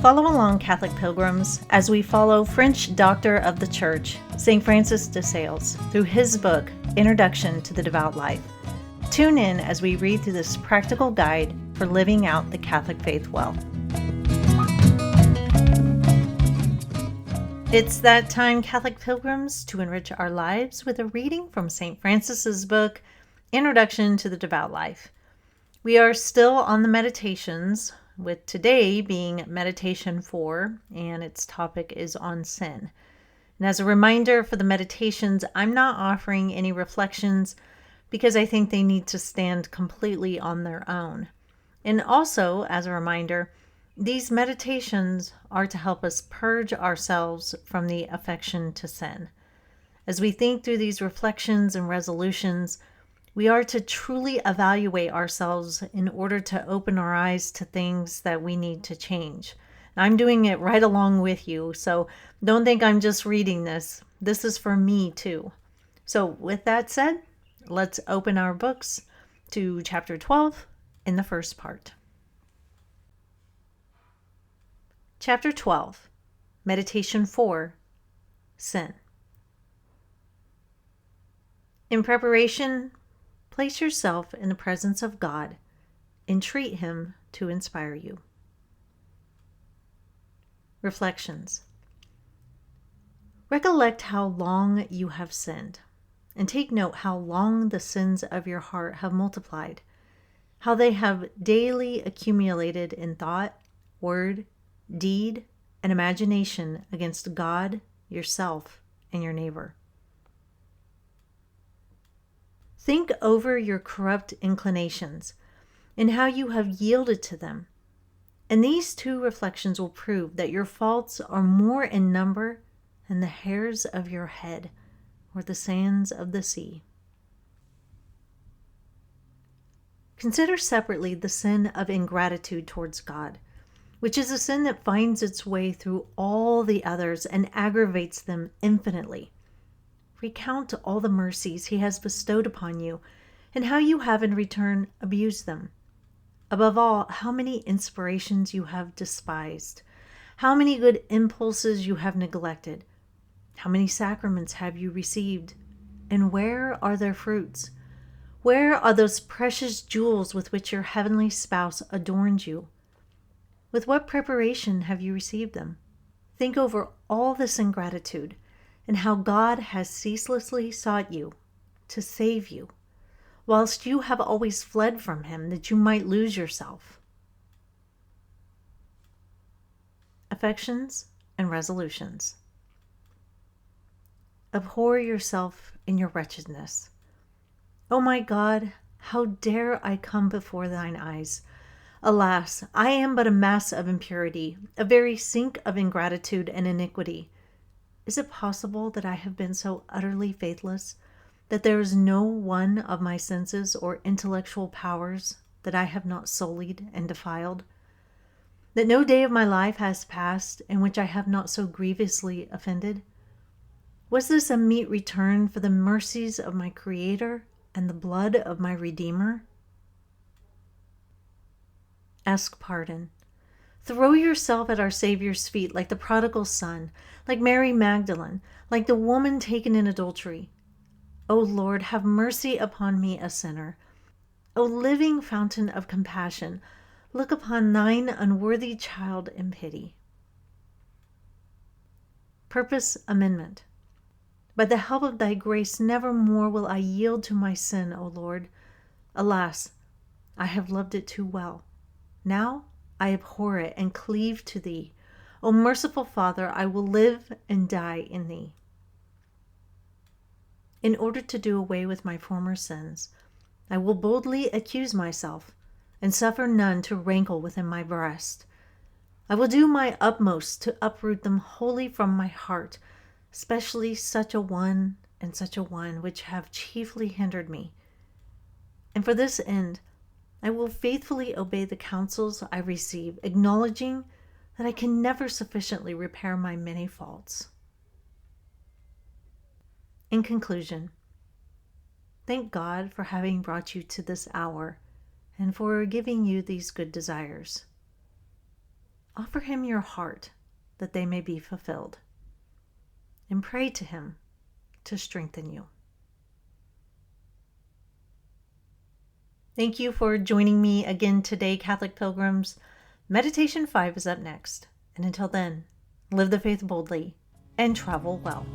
Follow along, Catholic Pilgrims, as we follow French doctor of the Church, St. Francis de Sales, through his book, Introduction to the Devout Life. Tune in as we read through this practical guide for living out the Catholic faith well. It's that time, Catholic Pilgrims, to enrich our lives with a reading from St. Francis's book, Introduction to the Devout Life. We are still on the meditations, with today being meditation 4, and its topic is on sin. And as a reminder for the meditations, I'm not offering any reflections because I think they need to stand completely on their own. And also, as a reminder, these meditations are to help us purge ourselves from the affection to sin. As we think through these reflections and resolutions, we are to truly evaluate ourselves in order to open our eyes to things that we need to change. I'm doing it right along with you, so don't think I'm just reading this. This is for me too. So with that said, let's open our books to chapter 12 in the first part. Chapter 12, Meditation 4, Sin. In preparation, place yourself in the presence of God. Entreat Him to inspire you. Reflections. Recollect how long you have sinned, and take note how long the sins of your heart have multiplied, how they have daily accumulated in thought, word, deed, and imagination against God, yourself, and your neighbor. Think over your corrupt inclinations and how you have yielded to them. And these two reflections will prove that your faults are more in number than the hairs of your head or the sands of the sea. Consider separately the sin of ingratitude towards God, which is a sin that finds its way through all the others and aggravates them infinitely. Recount all the mercies He has bestowed upon you and how you have in return abused them. Above all, how many inspirations you have despised, how many good impulses you have neglected, how many sacraments have you received, and where are their fruits? Where are those precious jewels with which your heavenly spouse adorned you? With what preparation have you received them? Think over all this ingratitude, and how God has ceaselessly sought you to save you, whilst you have always fled from Him that you might lose yourself. Affections and resolutions. Abhor yourself in your wretchedness. O my God, how dare I come before thine eyes? Alas, I am but a mass of impurity, a very sink of ingratitude and iniquity. Is it possible that I have been so utterly faithless, that there is no one of my senses or intellectual powers that I have not sullied and defiled? That no day of my life has passed in which I have not so grievously offended? Was this a meet return for the mercies of my Creator and the blood of my Redeemer? Ask pardon. Throw yourself at our Savior's feet like the prodigal son, like Mary Magdalene, like the woman taken in adultery. O Lord, have mercy upon me, a sinner. O living fountain of compassion, look upon thine unworthy child in pity. Purpose amendment. By the help of thy grace, never more will I yield to my sin, O Lord. Alas, I have loved it too well. Now I abhor it and cleave to thee. O merciful Father, I will live and die in thee. In order to do away with my former sins, I will boldly accuse myself and suffer none to rankle within my breast. I will do my utmost to uproot them wholly from my heart, especially such a one and such a one which have chiefly hindered me. And for this end, I will faithfully obey the counsels I receive, acknowledging that I can never sufficiently repair my many faults. In conclusion, thank God for having brought you to this hour and for giving you these good desires. Offer him your heart that they may be fulfilled, and pray to him to strengthen you. Thank you for joining me again today, Catholic Pilgrims. Meditation 5 is up next. And until then, live the faith boldly and travel well.